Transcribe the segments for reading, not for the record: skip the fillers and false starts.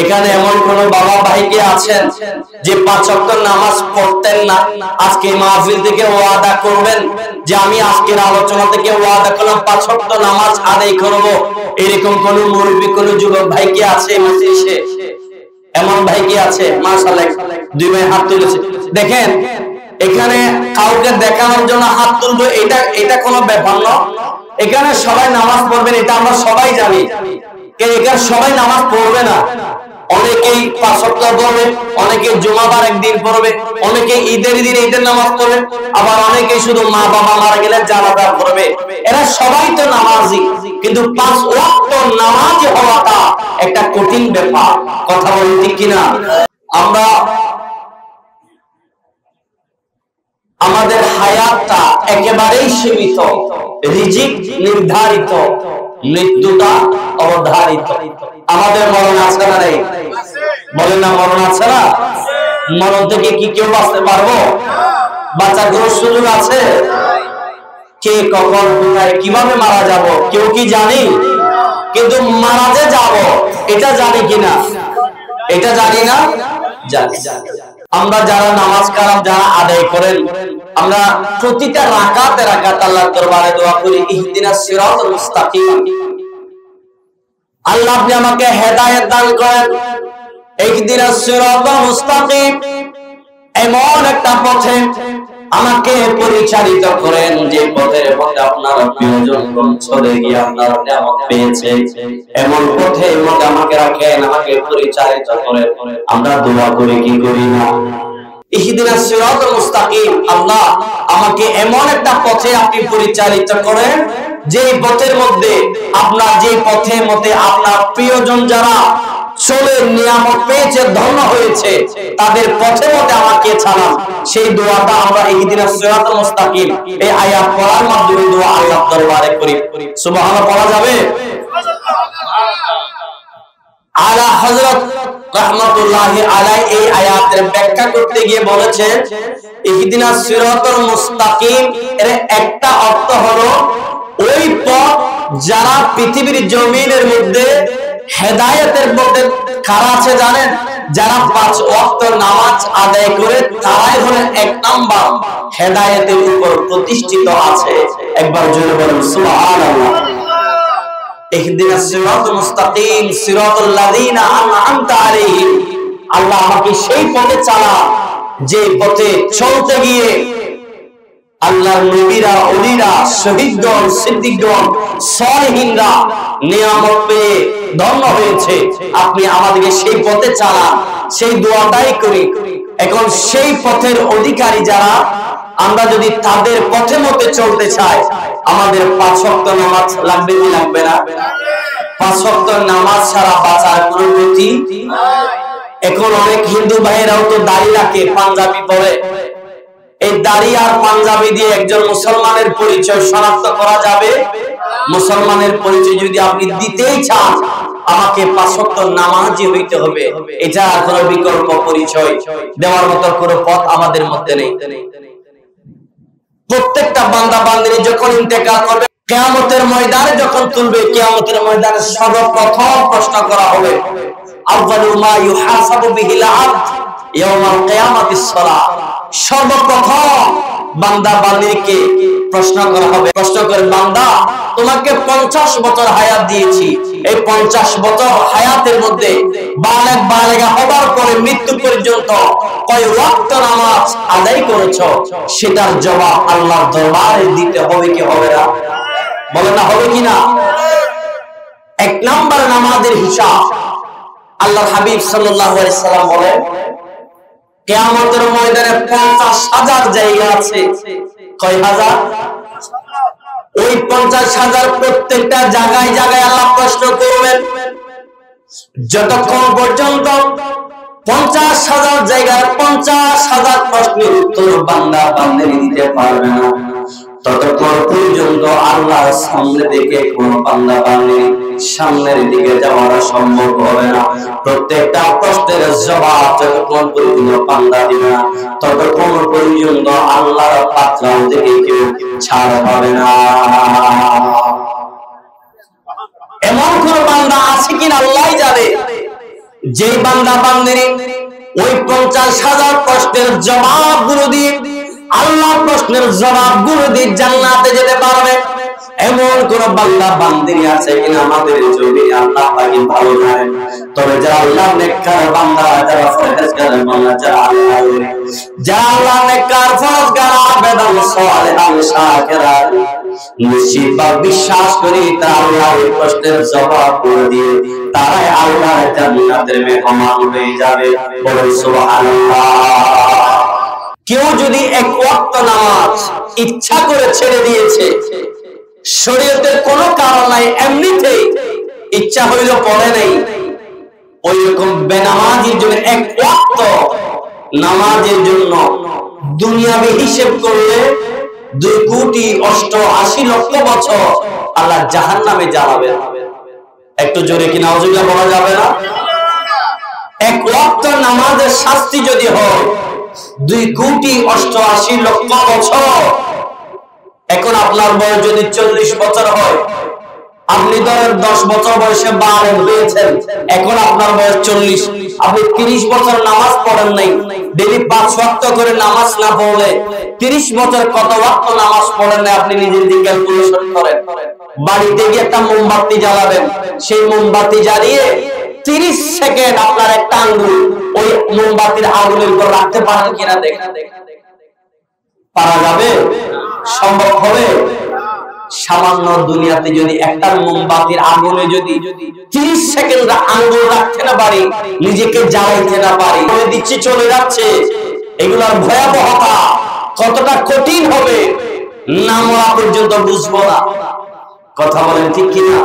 এখানে এমন কোন বাবা ভাইকে আছেন যে 5 ওয়াক্ত নামাজ পড়তেন না, আজকে মাহফিল থেকে ওয়াদা করবেন যে আমি আজকের আলোচনা থেকে ওয়াদা করলাম 5 ওয়াক্ত নামাজ আদায় করব? এরকম কোন মুরব্বি কোন যুবক ভাই কি আছে মজলিসে? এমন ভাই কি আছে? মাশাআল্লাহ, দুই ভাই হাত তুলেছে। দেখেন, এখানে কাউকে দেখানোর জন্য হাত তুলবো এটা কোনো ব্যাপার না। এখানে সবাই নামাজ পড়বেন, এটা আমরা সবাই জানি। এখানে সবাই নামাজ পড়বে না, অনেকেই 5 ওয়াক্ত পড়বে, অনেকে জুমাবার একদিন পড়বে, অনেকে ঈদের দিন ঈদের নামাজ পড়বে, আবার অনেকে শুধু মা বাবা মারা গেলে জানাজা পড়বে। এরা সবাই তো নামাজি, কিন্তু 5 ওয়াক্ত নামাজি হওয়াটা একটা কঠিন ব্যাপার। কথা বলেন ঠিক কিনা? আমরা আমাদের হায়াতটা একেবারেই সীমিত, রিজিক নির্ধারিত, মৃত্যুটা অবধারিত। আমাদের মরণ আছে না নেই? বলেন না, মরণ আছে না? মরণ থেকে কি কেউ বাঁচতে পারবো? বাঁচার কোনো সুযোগ আছে? কে কখন কোথায় কিভাবে মারা যাব কেউ কি জানি? কিন্তু মারা যে যাব এটা জানি কিনা? এটা জানি না, জানি। আমরা যারা নামাজ কালাম যারা আদায় করেন, আমরা প্রতিটা রাকাতে রাকাত আল্লাহর দরবারে দোয়া করি, ইহদিনাস সিরাতাল মুস্তাকিম। আল্লাহ আপনি আমাকে হেদায়েত দান করেন, ইহদিনাস সিরাতাল মুস্তাকিম, এমন একটা পথে আমাকে পরিচালিত করেন যে পথের মধ্যে আপনার প্রিয়জন চলে গিয়ে আপনার নিয়ামত পেয়েছে, এমন পথে আমাকে রাখেন, আমাকে পরিচালিত করেন। আমরা দোয়া করে কি করি না? ইহদিনাস সিরাতাল মুস্তাকিম, আল্লাহ আমাকে এমন একটা পথে আপনি পরিচালিত করেন যে পথের মধ্যে আপনার, যে পথের মধ্যে আপনার প্রিয়জন যারা চলে নিয়ামত পেয়েছে, ধন্য হয়েছে, তাদের পথে মধ্যে আমাকে চালান। সেই দোয়াটা আমরা ইহদিনাস সিরাতাল মুস্তাকিম এই আয়াত পড়ার মাধ্যমে দোয়া আল্লাহর দরবারে করি। সুবহানাল্লাহ পড়া যাবে? আলা হযরত রাহমাতুল্লাহি আলাইহি এই আয়াতের ব্যাখ্যা করতে গিয়ে বলেছেন, ইহদিনাস সিরাতাল মুস্তাকিম এর একটা অর্থ হলো ওই পথ যারা পৃথিবীর জমিনের মধ্যে হেদায়েতের মধ্যে কারা আছে জানেন? যারা 5 ওয়াক্ত নামাজ আদায় করে তারাই হলো 1 নাম্বার হেদায়েতের উপর প্রতিষ্ঠিত আছে। একবার জোরে বলুন সুবহানাল্লাহ। ইহদিনাস সিরাতাল মুস্তাকিম সিরাতাল লাযিনা আন'আমতা আলাইহিম, আল্লাহ আমাকে সেই পথে চালা যে পথে চলতে গিয়ে আল্লাহর নবীরা, ওলিরা, শহীদগণ, সিদ্দিকগণ, সালেহিনরা নিয়ামত পেয়ে ধন্য হয়েছে। আপনি আমাদেরকে সেই পথে চালান, সেই দোয়াটাই করি। এখন সেই পথের অধিকারী যারা, আমরা যদি তাদের পথে মতে চলতে চাই, আমাদের 5 ওয়াক্ত নামাজ লাগবে কি লাগবে না? 5 ওয়াক্ত নামাজ ছাড়া বাঁচার কোনো গতি নাই। এখন অনেক হিন্দু ভাইয়েরাও তো দাড়ি রাখে, পাঞ্জাবি পরে। এই দাড়ি আর পাঞ্জাবি দিয়ে একজন মুসলমানের পরিচয় শনাক্ত করা যাবে? মুসলমানের পরিচয় যদি আপনি দিতেই চান, আমাকে 5 ওয়াক্ত নামাজি হইতে হবে, এটা কোনো বিকল্প পরিচয় দেওয়ার মতো কোনো পথ আমাদের মধ্যে নেই। প্রত্যেকটা বান্দা বান্দিনী যখন ইন্তেকাল করবে, কিয়ামতের ময়দানে যখন তুলবে, কিয়ামতের ময়দানে সর্বপ্রথম প্রশ্ন করা হবে, আউয়ালু মা ইউহাসাবু বিহিল আবদ ইয়াউমাল কিয়ামাতিস সালাহ। সর্বপ্রথম বান্দা বান্দিকে প্রশ্ন করা হবে, প্রশ্ন করে, বান্দা তোমাকে 50 বছর হায়াত দিয়েছি, এই 50 বছর হায়াতের মধ্যে বালেগা হবার পরে মৃত্যু পর্যন্ত কয় ওয়াক্ত নামাজ আদায় করেছো? সেটার জবাব আল্লাহর দরবারে দিতে হবে কি হবে না? বলে না, হবে কি না? 1 নাম্বার নামাজের হিসাব আল্লাহর হাবিব সাল্লাল্লাহু আলাইহি সাল্লাম বলেন, কিয়ামতের ময়দানে 50,000 জায়গা আছে। কয় হাজার? ওই 50,000 প্রত্যেকটা জায়গায় জায়গায় আল্লাহ প্রশ্ন করবেন। যতক্ষণ পর্যন্ত 50,000 জায়গায় 50,000 প্রশ্নের উত্তর বান্দা বান্দিনী দিতে পারবে না, ততক্ষণ পর্যন্ত আল্লাহর সামনে থেকে কোন বান্দা বান্দিনী সামনের দিকে যাওয়া সম্ভব হবে না। প্রত্যেকটা প্রশ্নের জবাব যতক্ষণ পর্যন্ত বান্দা দিবে না, ততক্ষণ পর্যন্ত আল্লাহর পাকড়াও থেকে কেউ ছাড় পাবে না। এমন কোন বান্দা আছে কিনা আল্লাহই জানে, যেই বান্দা বান্দিনী ওই 50,000 প্রশ্নের জবাবগুলো দিয়ে আল্লাহ প্রশ্নের জবাবগুলো দিয়ে জান্নাতে যেতে পারবে, এমন কোন বান্দা বান্দিনী আছে কিনা আমাদের জমি আল্লাহ পাকি ভালো জানেন। তবে যারা আল্লাহ নেককার বান্দা, যারা ফরজগার বান্দা, যারা আল্লাহ নেককার ফরজগার আবেদন সালেহান শাকিরা, নিশ্চিত বা বিশ্বাস করি তারা আল্লাহর প্রশ্নের জবাব করে দিয়ে তারাই আল্লাহর জান্নাতের মেহমান হয়ে যাবে। বলুন সুবহানাল্লাহ। কেউ যদি এক ওয়াক্ত নামাজ ইচ্ছা করে ছেড়ে দিয়েছে, শরীয়তের কোনো কারণ নাই, এমনিতেই ইচ্ছা হইল পড়ে নাই, ওই রকম বেনামাজির জন্য এক ওয়াক্ত নামাজের জন্য দুনিয়াবি হিসেব করলে 2,88,00,000 বছর আল্লাহ জাহান্নামে জ্বালাবে। একটু জোরে কি নাউজুবিল্লাহ বলা যাবে না? এক ওয়াক্ত নামাজের শাস্তি যদি হয় 2,88,00,000 বছর। এখন আপনার বয়স যদি 40 বছর হয়, আপনি ধরেন 10 বছর বয়সে বালেগ হয়েছেন, এখন আপনার বয়স 40, আপনি 30 বছর নামাজ পড়েন নাই, ডেইলি 5 ওয়াক্ত করে নামাজ না পড়লে 30 বছর কত ওয়াক্ত নামাজ পড়েন না আপনি নিজের দিকে ক্যালকুলেশন করেন। বাড়িতে গিয়ে একটা মোমবাতি জ্বালাবেন, সেই মোমবাতি জ্বালিয়ে 30 সেকেন্ড আপনার একটা আঙ্গুল ওই মোমবাতির আগুনের উপর রাখতে পারেন কিনা দেখেন। পারা যাবে? সম্ভব হবে? সামান্য দুনিয়াতে যদি একটা মোমবাতির আগুনে যদি 30 সেকেন্ড আঙ্গুল রাখতে না পারি, নিজেকে জ্বালাইতে না পারি, বলে দিচ্ছি চলে যাচ্ছে, এগুলোর ভয়াবহতা কতটা কঠিন হবে না মরা পর্যন্ত বুঝবো না। কথা বলেন ঠিক কিনা?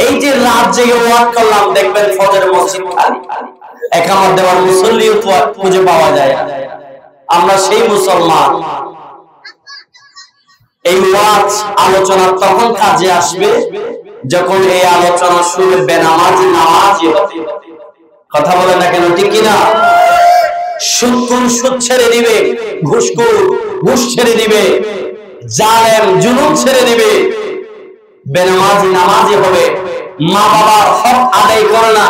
এই যে রাত জেগে ওয়াজ করলাম, দেখবেন ফজর মসজিদ খালি, একামত দেওয়ার মুসল্লিও খুঁজে পাওয়া যায়। আমরা সেই মুসলমান। এই ওয়াজ আলোচনা তখন কাজে আসবে যখন এই আলোচনা শুনে বেনামাজি নামাজি হবে। কথা বলে না কেন ঠিক কিনা? সুদখোর সুদ ছেড়ে দিবে, ঘুষখোর ঘুষ ছেড়ে দিবে, জালেম জুলুম ছেড়ে দিবে, বেনামাজি নামাজি হবে। মা বাবার হক আদায় করে না,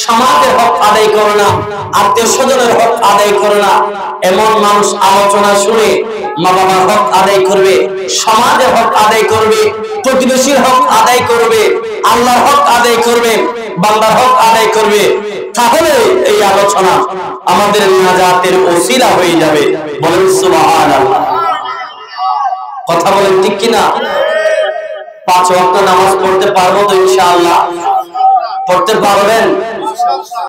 সমাজের হক আদায় করে না, আত্মীয় স্বজনের হক আদায় করে না, এমন মানুষ আলোচনা শুনে মা বাবার হক আদায় করবে, সমাজের হক আদায় করবে, প্রতিবেশীর হক আদায় করবে, আল্লাহর হক আদায় করবে, বান্দার হক আদায় করবে, তাহলে এই আলোচনা আমাদের নাজাতের ওসিলা হয়ে যাবে। বলেন সুবহানাল্লাহ। কথা বলেন ঠিক কিনা? 5 ওয়াক্ত নামাজ পড়তে পারবো তো ইনশাআল্লাহ? পড়তে পারবেন?